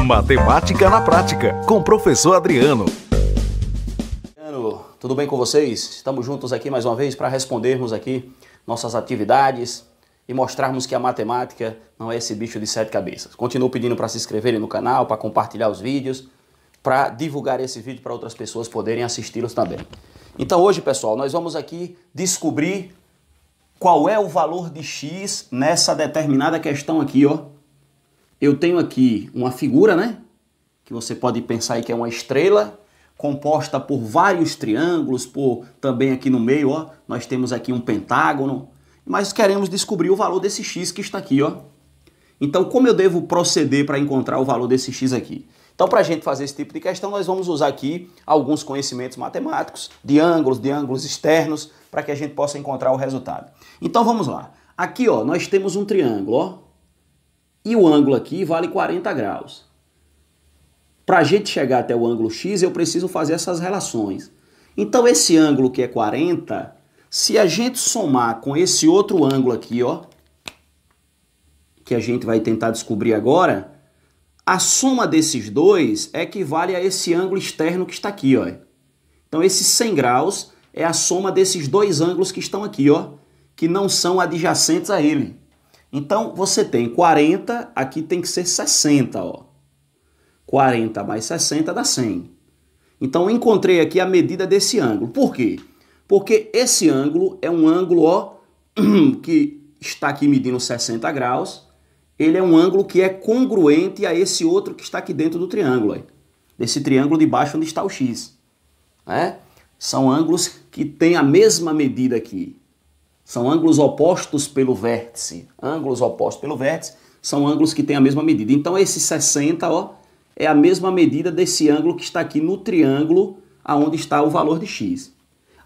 Matemática na Prática, com o professor Adriano. Tudo bem com vocês? Estamos juntos aqui mais uma vez para respondermos aqui nossas atividades e mostrarmos que a matemática não é esse bicho de 7 cabeças. Continuo pedindo para se inscreverem no canal, para compartilhar os vídeos, para divulgar esse vídeo para outras pessoas poderem assisti-los também. Então hoje, pessoal, nós vamos aqui descobrir qual é o valor de x nessa determinada questão aqui, ó. Eu tenho aqui uma figura, né? Que você pode pensar aí que é uma estrela, composta por vários triângulos, por também aqui no meio, ó, nós temos aqui um pentágono, mas queremos descobrir o valor desse x que está aqui, ó. Então, como eu devo proceder para encontrar o valor desse x aqui? Então, para a gente fazer esse tipo de questão, nós vamos usar aqui alguns conhecimentos matemáticos, de ângulos externos, para que a gente possa encontrar o resultado. Então, vamos lá. Aqui, ó, nós temos um triângulo, ó, e o ângulo aqui vale 40 graus. Para a gente chegar até o ângulo x, eu preciso fazer essas relações. Então, esse ângulo que é 40, se a gente somar com esse outro ângulo aqui, ó, que a gente vai tentar descobrir agora, a soma desses dois equivale a esse ângulo externo que está aqui, ó. Então, esses 100 graus é a soma desses dois ângulos que estão aqui, ó, que não são adjacentes a ele. Então, você tem 40, aqui tem que ser 60, ó. 40 mais 60 dá 100. Então, eu encontrei aqui a medida desse ângulo. Por quê? Porque esse ângulo é um ângulo, ó, que está aqui medindo 60 graus. Ele é um ângulo que é congruente a esse outro que está aqui dentro do triângulo. Ó. Desse triângulo de baixo onde está o x. Né? São ângulos que têm a mesma medida aqui. São ângulos opostos pelo vértice. Ângulos opostos pelo vértice são ângulos que têm a mesma medida. Então, esse 60, ó, é a mesma medida desse ângulo que está aqui no triângulo, aonde está o valor de x.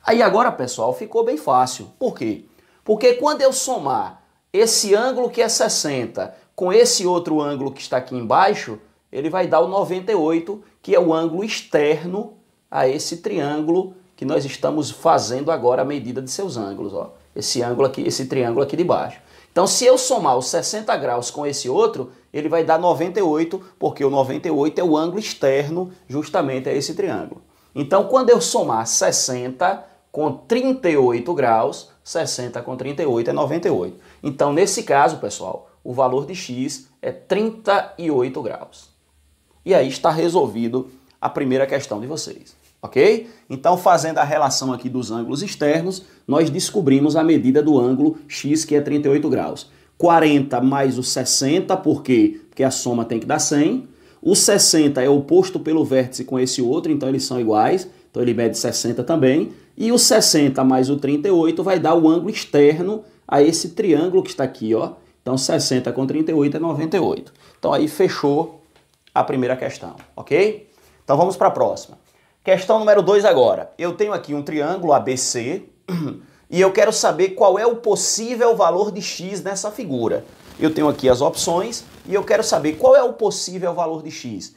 Aí agora, pessoal, ficou bem fácil. Por quê? Porque quando eu somar esse ângulo que é 60 com esse outro ângulo que está aqui embaixo, ele vai dar o 98, que é o ângulo externo a esse triângulo que nós estamos fazendo agora a medida de seus ângulos, ó. Esse ângulo aqui, esse triângulo aqui de baixo. Então, se eu somar os 60 graus com esse outro, ele vai dar 98, porque o 98 é o ângulo externo justamente a esse triângulo. Então, quando eu somar 60 com 38 graus, 60 com 38 é 98. Então, nesse caso, pessoal, o valor de x é 38 graus. E aí está resolvido a primeira questão de vocês. Ok? Então, fazendo a relação aqui dos ângulos externos, nós descobrimos a medida do ângulo x, que é 38 graus. 40 mais o 60, por quê? Porque a soma tem que dar 100. O 60 é oposto pelo vértice com esse outro, então eles são iguais. Então, ele mede 60 também. E o 60 mais o 38 vai dar o ângulo externo a esse triângulo que está aqui, ó. Então, 60 com 38 é 98. Então, aí fechou a primeira questão, ok? Então, vamos para a próxima. Questão número 2 agora. Eu tenho aqui um triângulo ABC e eu quero saber qual é o possível valor de x nessa figura. Eu tenho aqui as opções e eu quero saber qual é o possível valor de x.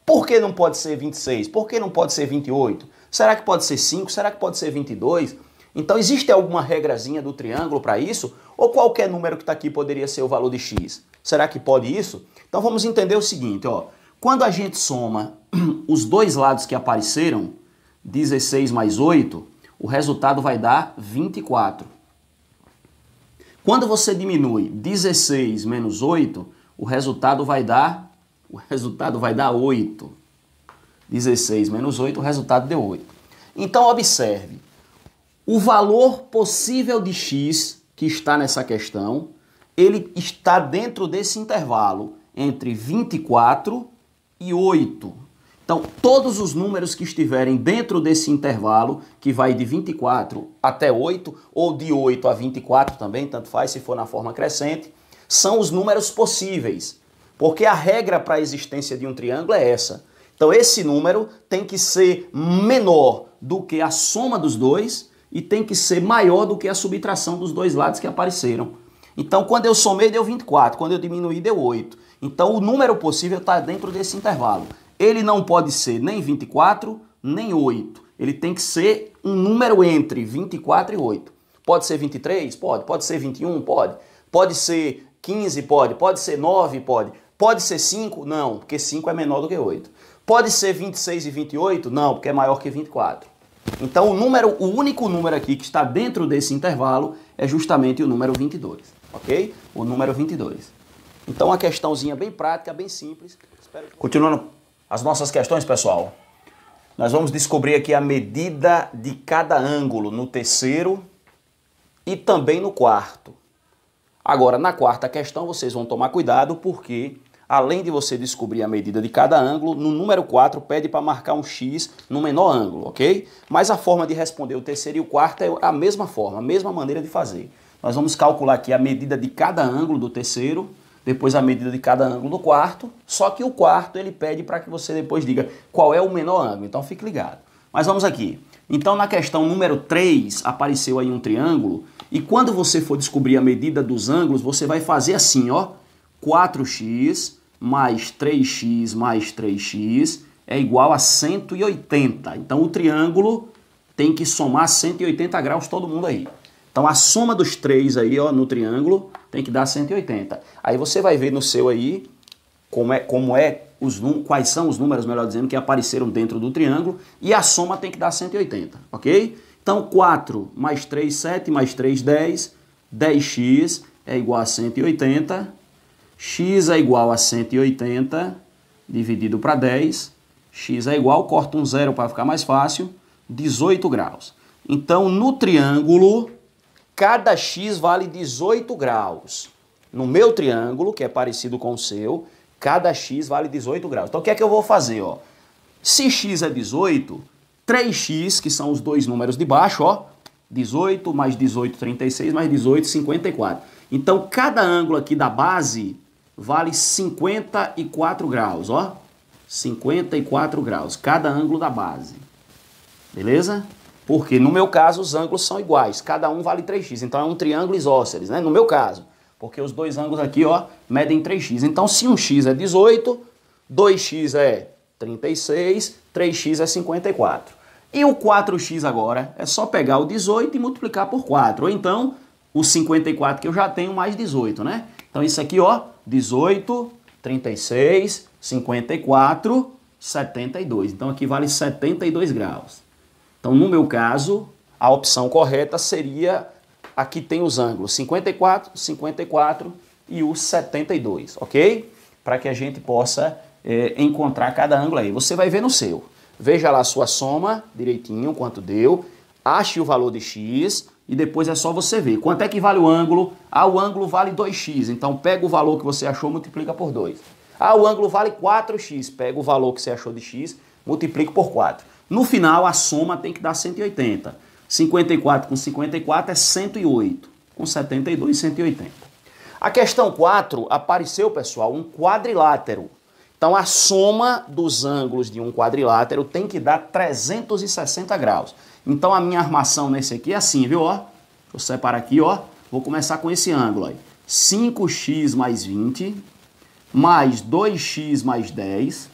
Por que não pode ser 26? Por que não pode ser 28? Será que pode ser 5? Será que pode ser 22? Então, existe alguma regrazinha do triângulo para isso? Ou qualquer número que está aqui poderia ser o valor de x? Será que pode isso? Então, vamos entender o seguinte, ó. Quando a gente soma os dois lados que apareceram, 16 mais 8, o resultado vai dar 24. Quando você diminui 16 menos 8, o resultado vai dar 8. 16 menos 8, o resultado deu 8. Então, observe. O valor possível de x que está nessa questão, ele está dentro desse intervalo entre 24 e 8. Então, todos os números que estiverem dentro desse intervalo, que vai de 24 até 8, ou de 8 a 24 também, tanto faz se for na forma crescente, são os números possíveis. Porque a regra para a existência de um triângulo é essa. Então, esse número tem que ser menor do que a soma dos dois e tem que ser maior do que a subtração dos dois lados que apareceram. Então, quando eu somei, deu 24. Quando eu diminuí, deu 8. Então, o número possível está dentro desse intervalo. Ele não pode ser nem 24, nem 8. Ele tem que ser um número entre 24 e 8. Pode ser 23? Pode. Pode ser 21? Pode. Pode ser 15? Pode. Pode ser 9? Pode. Pode ser 5? Não, porque 5 é menor do que 8. Pode ser 26 e 28? Não, porque é maior que 24. Então o único número aqui que está dentro desse intervalo é justamente o número 22, ok? O número 22. Então uma questãozinha bem prática, bem simples. Continuando as nossas questões, pessoal. Nós vamos descobrir aqui a medida de cada ângulo no terceiro e também no quarto. Agora, na quarta questão, vocês vão tomar cuidado porque, além de você descobrir a medida de cada ângulo, no número 4 pede para marcar um X no menor ângulo, ok? Mas a forma de responder o terceiro e o quarto é a mesma forma, a mesma maneira de fazer. Nós vamos calcular aqui a medida de cada ângulo do terceiro, depois a medida de cada ângulo do quarto, só que o quarto ele pede para que você depois diga qual é o menor ângulo, então fique ligado. Mas vamos aqui. Então na questão número 3 apareceu aí um triângulo e quando você for descobrir a medida dos ângulos, você vai fazer assim, ó, 4x mais 3x mais 3x é igual a 180. Então o triângulo tem que somar 180 graus todo mundo aí. Então a soma dos três aí, ó, no triângulo tem que dar 180. Aí você vai ver no seu aí quais são os números, melhor dizendo, que apareceram dentro do triângulo e a soma tem que dar 180, ok? Então 4 mais 3, 7, mais 3, 10, 10x é igual a 180, x é igual a 180 dividido para 10, x é igual, corta um zero para ficar mais fácil, 18 graus. Então no triângulo, cada x vale 18 graus. No meu triângulo, que é parecido com o seu, cada x vale 18 graus. Então o que é que eu vou fazer? Ó? Se x é 18, 3x, que são os dois números de baixo, ó, 18 mais 18, 36, mais 18, 54. Então cada ângulo aqui da base vale 54 graus. Ó, 54 graus, cada ângulo da base. Beleza? Porque no meu caso os ângulos são iguais, cada um vale 3x, então é um triângulo isósceles, né? No meu caso, porque os dois ângulos aqui, ó, medem 3x. Então se um x é 18, 2x é 36, 3x é 54. E o 4x agora é só pegar o 18 e multiplicar por 4, ou então o 54 que eu já tenho mais 18, né? Então isso aqui, ó, 18, 36, 54, 72. Então aqui vale 72 graus. Então, no meu caso, a opção correta seria, aqui tem os ângulos 54, 54 e o 72, ok? Para que a gente possa encontrar cada ângulo aí. Você vai ver no seu. Veja lá a sua soma direitinho, quanto deu, ache o valor de x e depois é só você ver. Quanto é que vale o ângulo? Ah, o ângulo vale 2x, então pega o valor que você achou e multiplica por 2. Ah, o ângulo vale 4x, pega o valor que você achou de x, multiplica por 4. No final, a soma tem que dar 180. 54 com 54 é 108. Com 72, 180. A questão 4, apareceu, pessoal, um quadrilátero. Então, a soma dos ângulos de um quadrilátero tem que dar 360 graus. Então, a minha armação nesse aqui é assim, viu? Ó, vou separar aqui, ó. Vou começar com esse ângulo aí. 5x mais 20, mais 2x mais 10,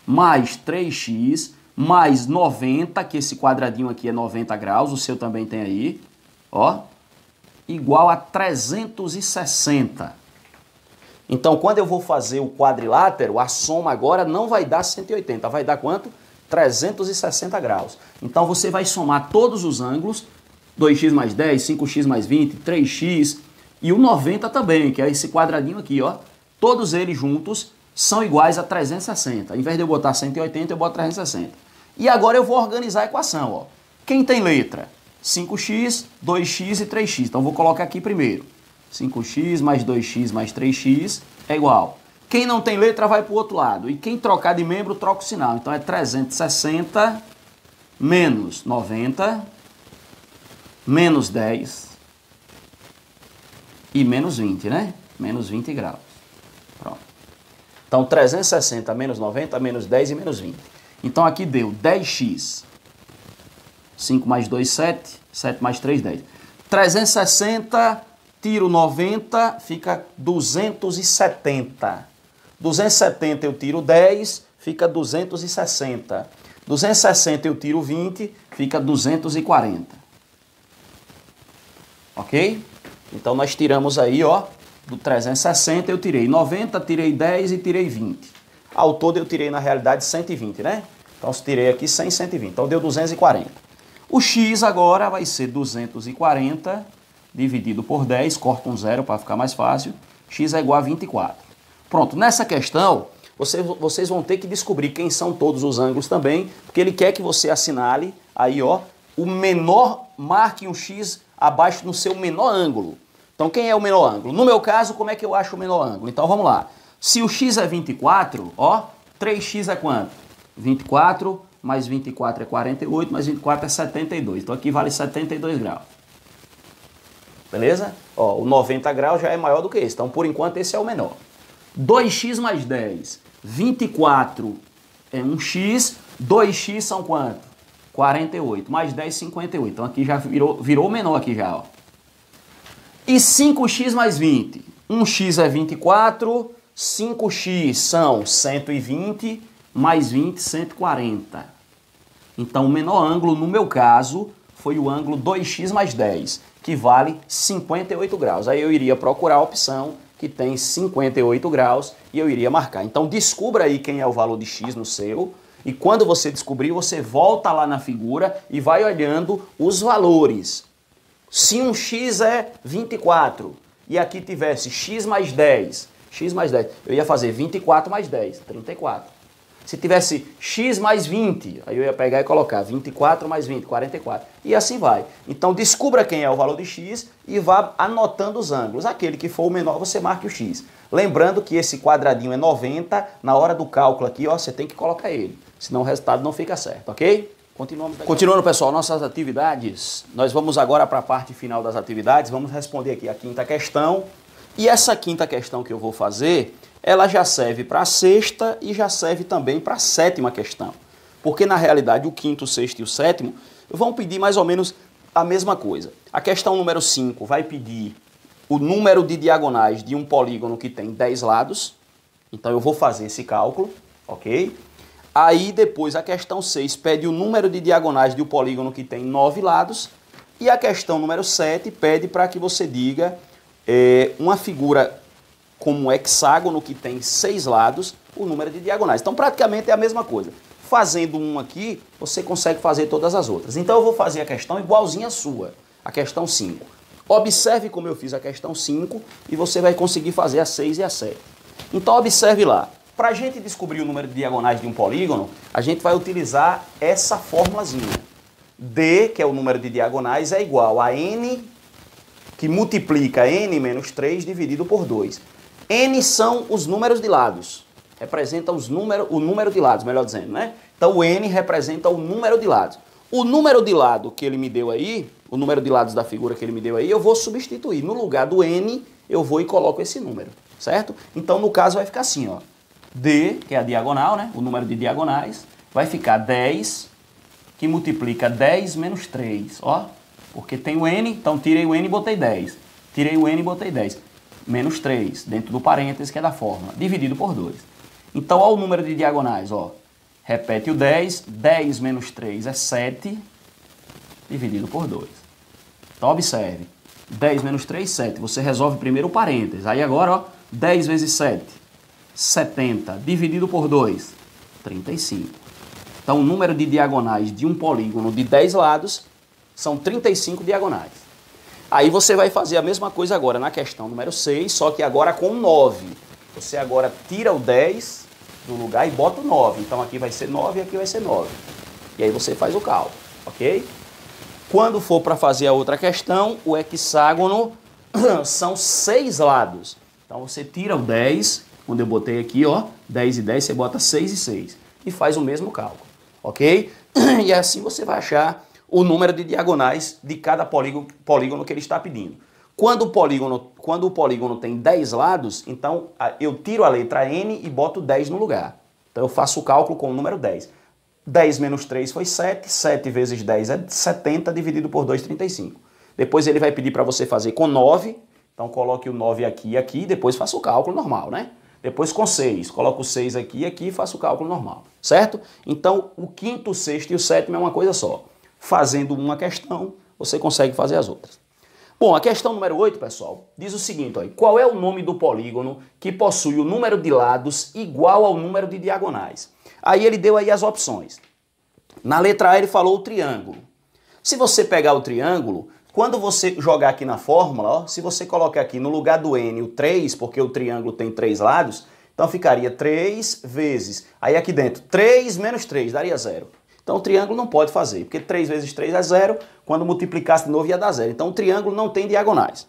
mais 3x, mais 90, que esse quadradinho aqui é 90 graus, o seu também tem aí, ó, igual a 360. Então, quando eu vou fazer o quadrilátero, a soma agora não vai dar 180, vai dar quanto? 360 graus. Então, você vai somar todos os ângulos, 2x mais 10, 5x mais 20, 3x e o 90 também, que é esse quadradinho aqui, ó. Todos eles juntos são iguais a 360. Em vez de eu botar 180, eu boto 360. E agora eu vou organizar a equação, ó. Quem tem letra? 5x, 2x e 3x. Então vou colocar aqui primeiro. 5x mais 2x mais 3x é igual. Quem não tem letra vai para o outro lado. E quem trocar de membro, troca o sinal. Então é 360 menos 90 menos 10 e menos 20, né? Menos 20 graus. Pronto. Então 360 menos 90 menos 10 e menos 20. Então aqui deu 10x. 5 mais 2, 7. 7 mais 3, 10. 360, tiro 90, fica 270. 270 eu tiro 10, fica 260. 260 eu tiro 20, fica 240. Ok? Então nós tiramos aí, ó, do 360 eu tirei 90, tirei 10 e tirei 20. Ao todo eu tirei na realidade 120, né? Então eu tirei aqui 100, 120, então deu 240. O x agora vai ser 240 dividido por 10, corta um zero para ficar mais fácil, x é igual a 24. Pronto, nessa questão vocês vão ter que descobrir quem são todos os ângulos também, porque ele quer que você assinale aí, ó, o menor, marque um x abaixo no seu menor ângulo. Então quem é o menor ângulo? No meu caso, como é que eu acho o menor ângulo? Então vamos lá. Se o x é 24, ó, 3x é quanto? 24 mais 24 é 48, mais 24 é 72. Então aqui vale 72 graus. Beleza? Ó, o 90 graus já é maior do que esse. Então por enquanto esse é o menor. 2x mais 10. 24 é 1x. 2x são quanto? 48. Mais 10, 58. Então aqui já virou menor aqui já, ó. E 5x mais 20. 1x é 24. 5x são 120. Mais 20, 140. Então o menor ângulo, no meu caso, foi o ângulo 2x mais 10, que vale 58 graus. Aí eu iria procurar a opção que tem 58 graus e eu iria marcar. Então descubra aí quem é o valor de x no seu, e quando você descobrir, você volta lá na figura e vai olhando os valores. Se um x é 24 e aqui tivesse x mais 10, eu ia fazer 24 mais 10, 34. Se tivesse x mais 20, aí eu ia pegar e colocar 24 mais 20, 44. E assim vai. Então descubra quem é o valor de x e vá anotando os ângulos. Aquele que for o menor, você marque o x. Lembrando que esse quadradinho é 90, na hora do cálculo aqui, ó, você tem que colocar ele. Senão o resultado não fica certo, ok? Continuando, pessoal, nossas atividades. Nós vamos agora para a parte final das atividades. Vamos responder aqui a quinta questão. E essa quinta questão que eu vou fazer, ela já serve para a sexta e já serve também para a sétima questão. Porque, na realidade, o quinto, o sexto e o sétimo vão pedir mais ou menos a mesma coisa. A questão número 5 vai pedir o número de diagonais de um polígono que tem 10 lados. Então, eu vou fazer esse cálculo, ok? Aí, depois, a questão 6 pede o número de diagonais de um polígono que tem 9 lados. E a questão número 7 pede para que você diga uma figura como um hexágono que tem 6 lados, o número de diagonais. Então, praticamente é a mesma coisa. Fazendo um aqui, você consegue fazer todas as outras. Então, eu vou fazer a questão igualzinha à sua, a questão 5. Observe como eu fiz a questão 5 e você vai conseguir fazer a 6 e a 7. Então, observe lá. Para a gente descobrir o número de diagonais de um polígono, a gente vai utilizar essa formulazinha. D, que é o número de diagonais, é igual a n, que multiplica n menos 3 dividido por 2. N são os números de lados. Representa o número de lados, melhor dizendo, né? Então o N representa o número de lados. O número de lado que ele me deu aí, o número de lados da figura que ele me deu aí, eu vou substituir. No lugar do N, eu vou e coloco esse número, certo? Então no caso vai ficar assim, ó. D, que é a diagonal, né? O número de diagonais, vai ficar 10, que multiplica 10 menos 3, ó. Porque tem o N, então tirei o N e botei 10. Tirei o N e botei 10. Menos 3, dentro do parênteses, que é da fórmula, dividido por 2. Então, olha o número de diagonais, ó. Repete o 10, 10 menos 3 é 7, dividido por 2. Então, observe, 10 menos 3, 7. Você resolve primeiro o parênteses. Aí agora, ó, 10 vezes 7, 70, dividido por 2, 35. Então, o número de diagonais de um polígono de 10 lados são 35 diagonais. Aí você vai fazer a mesma coisa agora na questão número 6, só que agora com 9. Você agora tira o 10 do lugar e bota o 9. Então aqui vai ser 9 e aqui vai ser 9. E aí você faz o cálculo, ok? Quando for para fazer a outra questão, o hexágono são 6 lados. Então você tira o 10, quando eu botei aqui, ó, 10 e 10, você bota 6 e 6. E faz o mesmo cálculo, ok? E assim você vai achar o número de diagonais de cada polígono que ele está pedindo. Quando o polígono tem 10 lados, então eu tiro a letra N e boto 10 no lugar. Então eu faço o cálculo com o número 10. 10 menos 3 foi 7, 7 vezes 10 é 70, dividido por 2, 35. Depois ele vai pedir para você fazer com 9, então coloque o 9 aqui e aqui, depois faça o cálculo normal, né? Depois com 6, coloco o 6 aqui e aqui e faço o cálculo normal, certo? Então o quinto, o sexto e o sétimo é uma coisa só. Fazendo uma questão, você consegue fazer as outras. Bom, a questão número 8, pessoal, diz o seguinte, ó, qual é o nome do polígono que possui o número de lados igual ao número de diagonais? Aí ele deu aí as opções. Na letra A ele falou o triângulo. Se você pegar o triângulo, quando você jogar aqui na fórmula, ó, se você colocar aqui no lugar do n o 3, porque o triângulo tem 3 lados, então ficaria 3 vezes, aí aqui dentro, 3 menos 3, daria 0. Então o triângulo não pode fazer, porque 3 vezes 3 é 0, quando multiplicasse de novo ia dar 0. Então o triângulo não tem diagonais.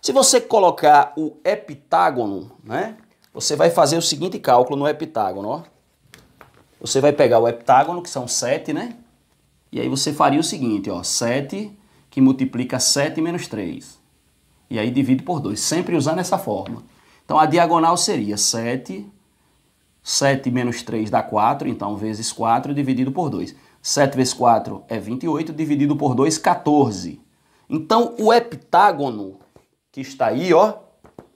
Se você colocar o heptágono, né, você vai fazer o seguinte cálculo no heptágono, ó. Você vai pegar o heptágono, que são 7, né? E aí você faria o seguinte, ó, 7 que multiplica 7 menos 3. E aí divide por 2, sempre usando essa forma. Então a diagonal seria 7 menos 3 dá 4, então vezes 4 dividido por 2. 7 vezes 4 é 28, dividido por 2, 14. Então o heptágono que está aí, ó,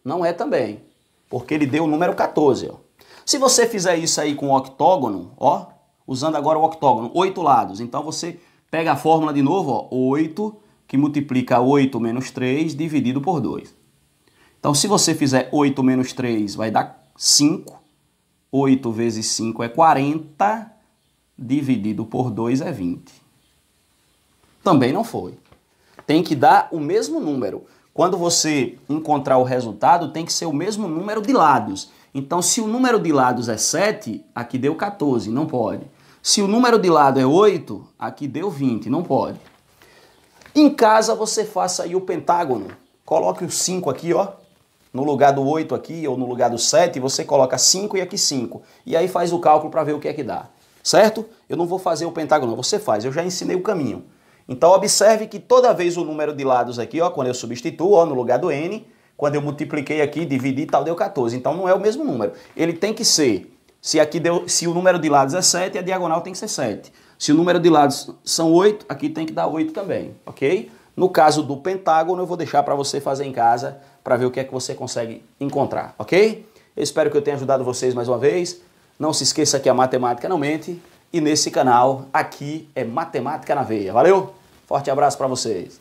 não é também, porque ele deu o número 14, ó. Se você fizer isso aí com o octógono, ó, usando agora o octógono, 8 lados, então você pega a fórmula de novo, ó, 8 que multiplica 8 menos 3 dividido por 2. Então se você fizer 8 menos 3 vai dar 5, 8 vezes 5 é 40, dividido por 2 é 20. Também não foi. Tem que dar o mesmo número. Quando você encontrar o resultado, tem que ser o mesmo número de lados. Então, se o número de lados é 7, aqui deu 14, não pode. Se o número de lado é 8, aqui deu 20, não pode. Em casa, você faça aí o pentágono. Coloque o 5 aqui, ó. No lugar do 8 aqui, ou no lugar do 7, você coloca 5 e aqui 5. E aí faz o cálculo para ver o que é que dá. Certo? Eu não vou fazer o pentágono, você faz. Eu já ensinei o caminho. Então, observe que toda vez o número de lados aqui, ó, quando eu substituo, ó, no lugar do n, quando eu multipliquei aqui, dividi e tal, deu 14. Então, não é o mesmo número. Ele tem que ser, se o número de lados é 7, a diagonal tem que ser 7. Se o número de lados são 8, aqui tem que dar 8 também, ok? No caso do pentágono, eu vou deixar para você fazer em casa, para ver o que é que você consegue encontrar, ok? Eu espero que eu tenha ajudado vocês mais uma vez. Não se esqueça que a matemática não mente. E nesse canal, aqui é Matemática na Veia. Valeu? Forte abraço para vocês.